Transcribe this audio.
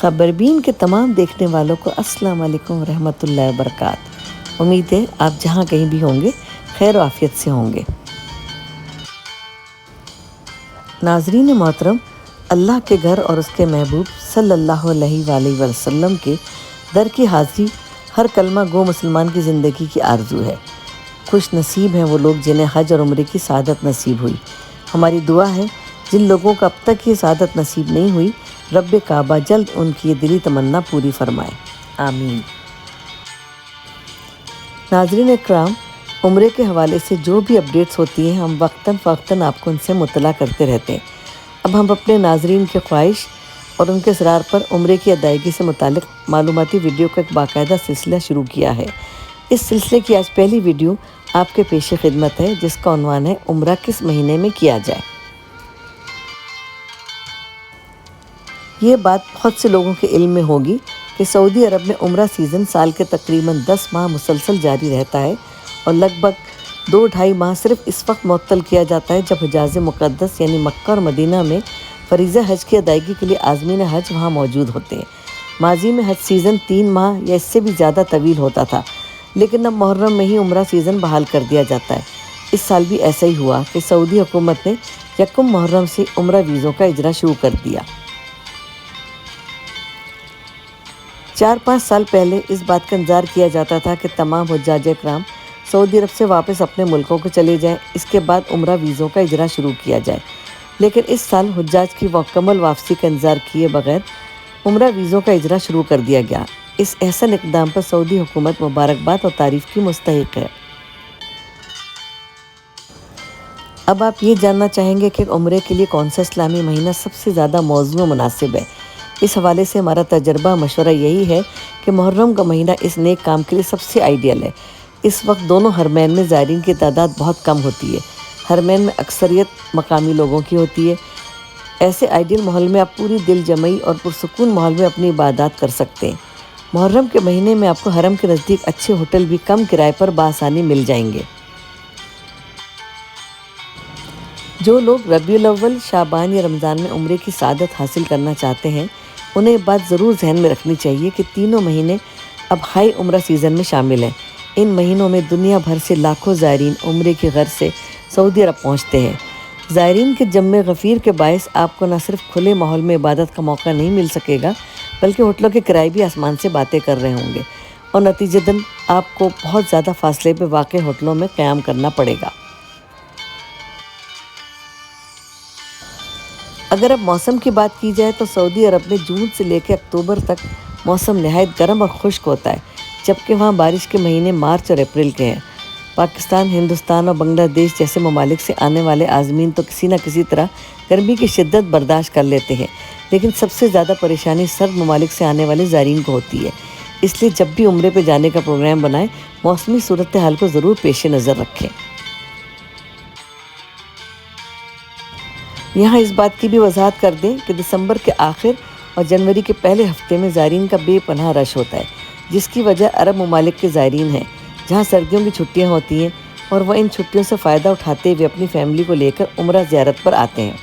खबरबीन के तमाम देखने वालों को अस्सलाम वालेकुम रहमतुल्लाहि व बरकात। उम्मीद है आप जहाँ कहीं भी होंगे खैर व आफियत से होंगे। नाज़रीन मोहतरम, अल्लाह के घर और उसके महबूब सल्लल्लाहु अलैहि वसल्लम के दर की हाज़िरी हर कलमा गो मुसलमान की ज़िंदगी की आरज़ू है। खुश नसीब हैं वो लोग जिन्हें हज और उम्रे की सआदत नसीब हुई। हमारी दुआ है जिन लोगों को अब तक ये सआदत नसीब नहीं हुई, रब्बे काबा जल्द उनकी ये दिली तमन्ना पूरी फरमाए, आमीन। नाज़रीन इकराम, उम्रे के हवाले से जो भी अपडेट्स होती हैं हम वक्तन फ़वक्तन आपको उनसे मुतला करते रहते हैं। अब हम अपने नाज़रीन के ख्वाहिश और उनके इसरार पर उम्रे की अदायगी से मुतालिक मालूमाती वीडियो का एक बाकायदा सिलसिला शुरू किया है। इस सिलसिले की आज पहली वीडियो आपके पेश खिदमत है, जिसका उन्वान है उम्रा किस महीने में किया जाए। ये बात बहुत से लोगों के इल्म में होगी कि सऊदी अरब में उम्रा सीज़न साल के तकरीबन 10 माह मुसलसल जारी रहता है और लगभग 2-2.5 माह सिर्फ इस वक्त मुअत्तल किया जाता है जब हिजाज़ मुक़द्दस यानी मक्का और मदीना में फ़रीज़ा हज की अदायगी के लिए आज़मीन हज वहाँ मौजूद होते हैं। माजी में हज सीज़न 3 माह या इससे भी ज़्यादा तवील होता था, लेकिन अब मुहर्रम में ही उम्रा सीज़न बहाल कर दिया जाता है। इस साल भी ऐसा ही हुआ कि सऊदी हुकूमत ने यकम मुहर्रम से उम्रा वीज़ों का इजरा शुरू कर दिया। 4-5 साल पहले इस बात का इंतज़ार किया जाता था कि तमाम हुज्जाज इकराम सऊदी अरब से वापस अपने मुल्कों को चले जाएं, इसके बाद उम्रा वीज़ों का इजरा शुरू किया जाए। लेकिन इस साल हुज्जाज की मुकम्मल वापसी का इंतज़ार किए बगैर उम्रा वीज़ों का इजरा शुरू कर दिया गया। इस अहसन इक़दाम पर सऊदी हुकूमत मुबारकबाद और तारीफ़ की मुस्तहिक़ है। अब आप ये जानना चाहेंगे कि उम्रे के लिए कौन सा इस्लामी महीना सबसे ज़्यादा मौज़ूद मुनासिब है। इस हवाले से हमारा तजर्बा मशवरा यही है कि मुहर्रम का महीना इस नेक काम के लिए सबसे आइडियल है। इस वक्त दोनों हरमैन में ज़ायरीन की तादाद बहुत कम होती है। हरमैन में अक्सरियत मकामी लोगों की होती है। ऐसे आइडियल माहौल में आप पूरी दिल जमई और पुरसुकून माहौल में अपनी इबादत कर सकते हैं। मुहर्रम के महीने में आपको हरम के नज़दीक अच्छे होटल भी कम किराए पर बासानी मिल जाएंगे। जो लोग रबीउल अव्वल, शाबान या रमज़ान में उम्रे की सआदत हासिल करना चाहते हैं, उन्हें ये बात ज़रूर जहन में रखनी चाहिए कि तीनों महीने अब हाई उम्रा सीज़न में शामिल हैं। इन महीनों में दुनिया भर से लाखों ज़ायरीन उम्रे की गर्ज से सऊदी अरब पहुँचते हैं। ज़ायरीन के जम्मे गफ़ीर के बायस आपको न सिर्फ खुले माहौल में इबादत का मौका नहीं मिल सकेगा, बल्कि होटलों के किराए भी आसमान से बातें कर रहे होंगे और नतीजतन आपको बहुत ज़्यादा फासले पर वाक़ होटलों में क़याम करना पड़ेगा। अगर अब मौसम की बात की जाए तो सऊदी अरब में जून से लेकर अक्टूबर तक मौसम नहायत गर्म और खुश्क होता है, जबकि वहाँ बारिश के महीने मार्च और अप्रैल के हैं। पाकिस्तान, हिंदुस्तान और बांग्लादेश जैसे ममालिक से आने वाले आज़मीन तो किसी न किसी तरह गर्मी की शिद्दत बर्दाश्त कर लेते हैं, लेकिन सबसे ज़्यादा परेशानी सर्द ममालिक से आने वाले ज़ायरीन को होती है। इसलिए जब भी उम्रे पर जाने का प्रोग्राम बनाएं, मौसमी सूरत हाल को ज़रूर पेश नज़र रखें। यहाँ इस बात की भी वजाहत कर दें कि दिसंबर के आखिर और जनवरी के पहले हफ्ते में ज़ायरीन का बेपनाह रश होता है, जिसकी वजह अरब ममालिक के ज़ायरीन हैं, जहाँ सर्दियों की छुट्टियाँ होती हैं और वह इन छुट्टियों से फ़ायदा उठाते हुए अपनी फैमिली को लेकर उम्रा ज़ियारत पर आते हैं।